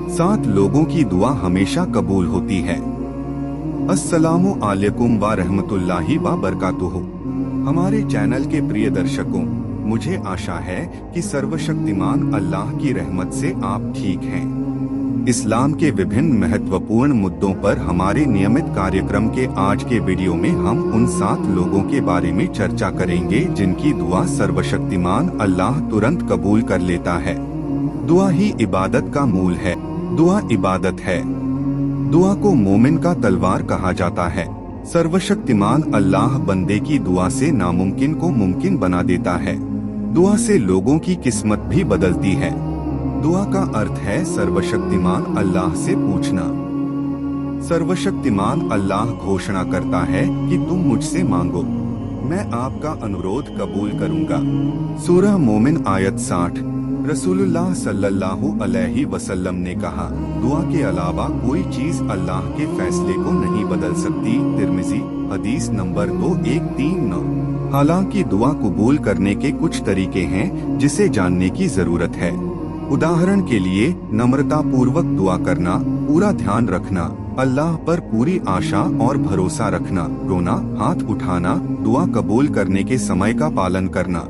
7 लोगों की दुआ हमेशा कबूल होती है। अस्सलामु अलैकुम व रहमतुल्लाहि व बरकातुहू। हमारे चैनल के प्रिय दर्शकों, मुझे आशा है कि सर्वशक्तिमान अल्लाह की रहमत से आप ठीक हैं। इस्लाम के विभिन्न महत्वपूर्ण मुद्दों पर हमारे नियमित कार्यक्रम के आज के वीडियो में हम उन 7 लोगों के बारे में चर्चा करेंगे जिनकी दुआ सर्वशक्तिमान अल्लाह तुरंत कबूल कर लेता है। दुआ ही इबादत का मूल है। दुआ इबादत है। दुआ को मोमिन का तलवार कहा जाता है। सर्वशक्तिमान अल्लाह बंदे की दुआ से नामुमकिन को मुमकिन बना देता है। दुआ से लोगों की किस्मत भी बदलती है। दुआ का अर्थ है सर्वशक्तिमान अल्लाह से पूछना। सर्वशक्तिमान अल्लाह घोषणा करता है कि तुम मुझसे मांगो, मैं आपका अनुरोध कबूल करूंगा। सूरह मोमिन आयत 60। रसूलुल्लाह सल्लल्लाहु अलैहि वसल्लम ने कहा, दुआ के अलावा कोई चीज अल्लाह के फैसले को नहीं बदल सकती। तिर्मिज़ी हदीस नंबर 2139। हालांकि दुआ कबूल करने के कुछ तरीके हैं जिसे जानने की जरूरत है। उदाहरण के लिए नम्रता पूर्वक दुआ करना, पूरा ध्यान रखना, अल्लाह पर पूरी आशा और भरोसा रखना, रोना, हाथ उठाना, दुआ कबूल करने के समय का पालन करना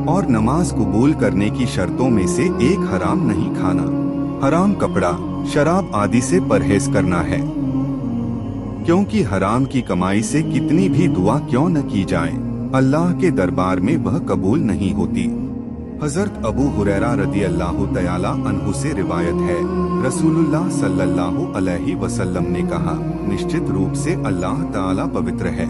और नमाज कबूल करने की शर्तों में से एक हराम नहीं खाना, हराम कपड़ा, शराब आदि से परहेज करना है, क्योंकि हराम की कमाई से कितनी भी दुआ क्यों न की जाए, अल्लाह के दरबार में वह कबूल नहीं होती। हजरत अबू हुरैरा रदी अल्लाह तआला अन्हु से रिवायत है, रसूलुल्लाह सल्लल्लाहु अलैहि वसल्लम ने कहा, निश्चित रूप से अल्लाह ताला पवित्र है,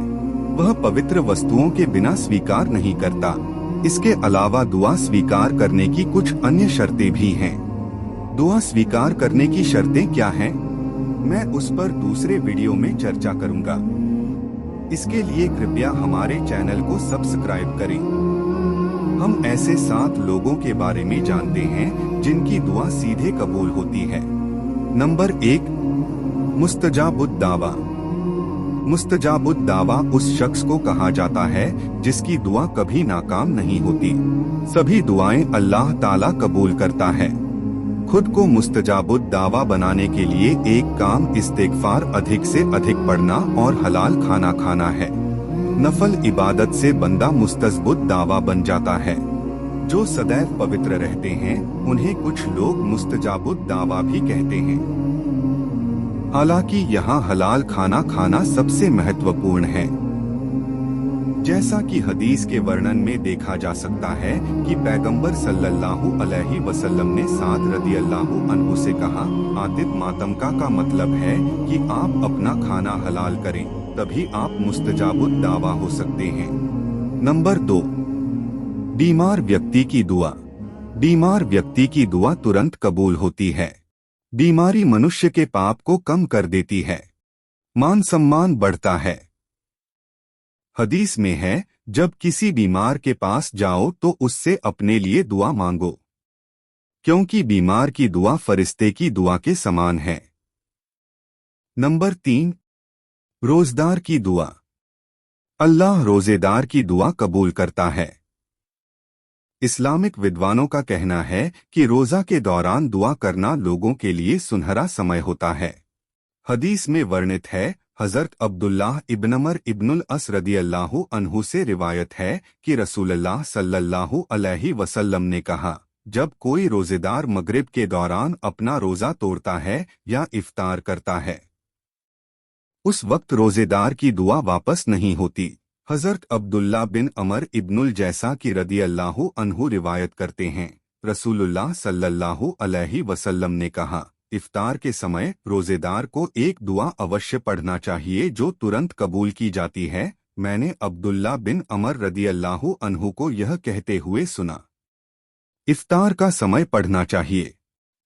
वह पवित्र वस्तुओं के बिना स्वीकार नहीं करता। इसके अलावा दुआ स्वीकार करने की कुछ अन्य शर्तें भी हैं। दुआ स्वीकार करने की शर्तें क्या हैं? मैं उस पर दूसरे वीडियो में चर्चा करूंगा। इसके लिए कृपया हमारे चैनल को सब्सक्राइब करें। हम ऐसे 7 लोगों के बारे में जानते हैं जिनकी दुआ सीधे कबूल होती है। नंबर 1, मुस्तजाबुद दावा। मुस्तजाबुद दावा उस शख्स को कहा जाता है जिसकी दुआ कभी नाकाम नहीं होती। सभी दुआएं अल्लाह ताला कबूल करता है। खुद को मुस्तजाबुद दावा बनाने के लिए एक काम इस्तिगफार अधिक से अधिक पढ़ना और हलाल खाना खाना है। नफल इबादत से बंदा मुस्तजबुद दावा बन जाता है। जो सदैव पवित्र रहते हैं उन्हें कुछ लोग मुस्तजाबुद दावा भी कहते हैं। हालांकि यहाँ हलाल खाना खाना सबसे महत्वपूर्ण है। जैसा कि हदीस के वर्णन में देखा जा सकता है कि पैगंबर सल्लल्लाहु अलैहि वसल्लम ने साद रदी अल्लाहु अन्हु से कहा, आतित मातमका का मतलब है कि आप अपना खाना हलाल करें, तभी आप मुस्तजाबुद दावा हो सकते हैं। नंबर 2, बीमार व्यक्ति की दुआ। बीमार व्यक्ति की दुआ तुरंत कबूल होती है। बीमारी मनुष्य के पाप को कम कर देती है, मान सम्मान बढ़ता है। हदीस में है, जब किसी बीमार के पास जाओ तो उससे अपने लिए दुआ मांगो, क्योंकि बीमार की दुआ फरिश्ते की दुआ के समान है। नंबर 3, रोजेदार की दुआ। अल्लाह रोजेदार की दुआ कबूल करता है। इस्लामिक विद्वानों का कहना है कि रोजा के दौरान दुआ करना लोगों के लिए सुनहरा समय होता है। हदीस में वर्णित है, हजरत अब्दुल्लाह इब्न अमर इब्नुल अस रदी अल्लाहु अन्हु से रिवायत है कि रसूलुल्लाह सल्लल्लाहु अलैहि वसल्लम ने कहा, जब कोई रोजेदार मगरिब के दौरान अपना रोजा तोड़ता है या इफ्तार करता है, उस वक्त रोजेदार की दुआ वापस नहीं होती। हजरत अब्दुल्ला बिन अमर इब्नुल जैसा की रदी अल्लाहु अन्हु रिवायत करते हैं, रसूलुल्लाह सल्लल्लाहु अलैहि वसल्लम ने कहा, इफ्तार के समय रोजेदार को एक दुआ अवश्य पढ़ना चाहिए जो तुरंत कबूल की जाती है। मैंने अब्दुल्ला बिन अमर रदी अल्लाहु अन्हु को यह कहते हुए सुना, इफ्तार का समय पढ़ना चाहिए,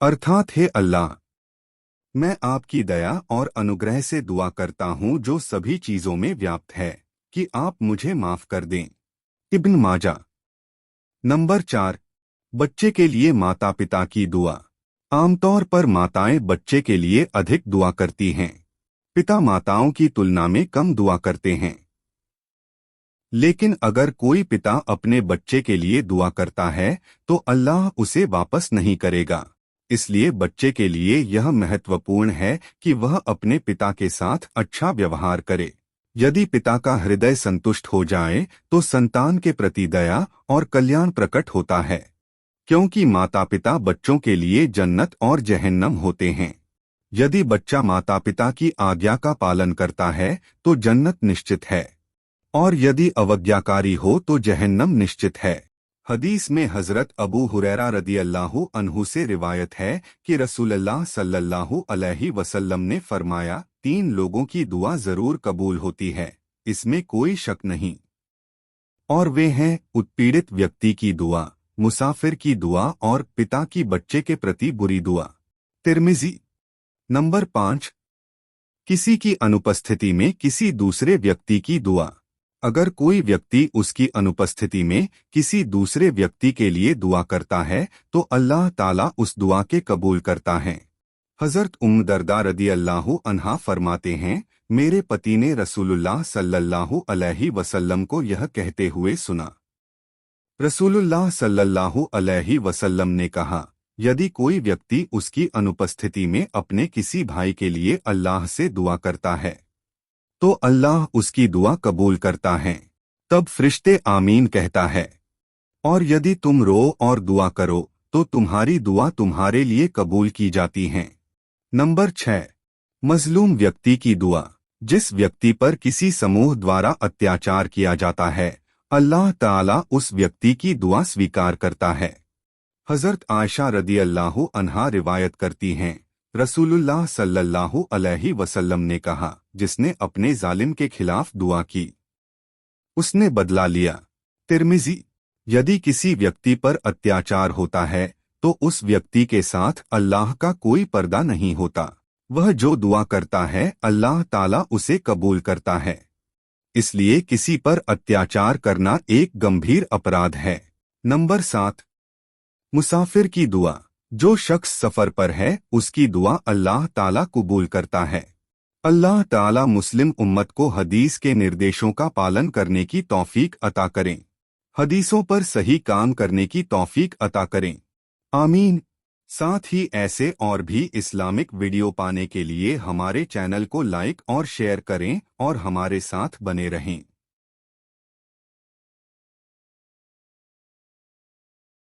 अर्थात हे अल्लाह, मैं आपकी दया और अनुग्रह से दुआ करता हूँ जो सभी चीजों में व्याप्त है कि आप मुझे माफ कर दें। इब्न माजा। नंबर 4, बच्चे के लिए माता पिता की दुआ। आमतौर पर माताएं बच्चे के लिए अधिक दुआ करती हैं। पिता माताओं की तुलना में कम दुआ करते हैं। लेकिन अगर कोई पिता अपने बच्चे के लिए दुआ करता है तो अल्लाह उसे वापस नहीं करेगा। इसलिए बच्चे के लिए यह महत्वपूर्ण है कि वह अपने पिता के साथ अच्छा व्यवहार करे। यदि पिता का हृदय संतुष्ट हो जाए तो संतान के प्रति दया और कल्याण प्रकट होता है, क्योंकि माता पिता बच्चों के लिए जन्नत और जहन्नम होते हैं। यदि बच्चा माता पिता की आज्ञा का पालन करता है तो जन्नत निश्चित है, और यदि अवज्ञाकारी हो तो जहन्नम निश्चित है। हदीस में हजरत अबू हुरैरा रदियल्लाहु अन्हु से रिवायत है कि रसूलुल्लाह सल्लल्लाहु अलैहि वसल्लम ने फरमाया, 3 लोगों की दुआ जरूर कबूल होती है, इसमें कोई शक नहीं। और वे हैं उत्पीड़ित व्यक्ति की दुआ, मुसाफिर की दुआ और पिता की बच्चे के प्रति बुरी दुआ। तिर्मिज़ी। नंबर 5, किसी की अनुपस्थिति में किसी दूसरे व्यक्ति की दुआ। अगर कोई व्यक्ति उसकी अनुपस्थिति में किसी दूसरे व्यक्ति के लिए दुआ करता है तो अल्लाह ताला उस दुआ के कबूल करता है। हजरत उम्म दरदा रदियल्लाहु अन्हा फरमाते हैं, मेरे पति ने रसूलुल्लाह सल्लल्लाहु अलैहि वसल्लम को यह कहते हुए सुना। रसूलुल्लाह सल्लल्लाहु अलैहि वसल्लम ने कहा, यदि कोई व्यक्ति उसकी अनुपस्थिति में अपने किसी भाई के लिए अल्लाह से दुआ करता है तो अल्लाह उसकी दुआ कबूल करता है। तब फरिश्ते आमीन कहता है। और यदि तुम रो और दुआ करो तो तुम्हारी दुआ तुम्हारे लिए कबूल की जाती है। नंबर 6, मजलूम व्यक्ति की दुआ। जिस व्यक्ति पर किसी समूह द्वारा अत्याचार किया जाता है, अल्लाह ताला उस व्यक्ति की दुआ स्वीकार करता है। हजरत आयशा रदियल्लाहु अन्हा रिवायत करती हैं, रसूलुल्लाह सल्लल्लाहु अलैहि वसल्लम ने कहा, जिसने अपने जालिम के खिलाफ दुआ की उसने बदला लिया। तिर्मिज़ी। यदि किसी व्यक्ति पर अत्याचार होता है तो उस व्यक्ति के साथ अल्लाह का कोई पर्दा नहीं होता। वह जो दुआ करता है अल्लाह ताला उसे कबूल करता है। इसलिए किसी पर अत्याचार करना एक गंभीर अपराध है। नंबर 7, मुसाफिर की दुआ। जो शख्स सफर पर है उसकी दुआ अल्लाह ताला कबूल करता है। अल्लाह ताला मुस्लिम उम्मत को हदीस के निर्देशों का पालन करने की तौफीक अता करें। हदीसों पर सही काम करने की तौफीक अता करें। आमीन। साथ ही ऐसे और भी इस्लामिक वीडियो पाने के लिए हमारे चैनल को लाइक और शेयर करें और हमारे साथ बने रहें।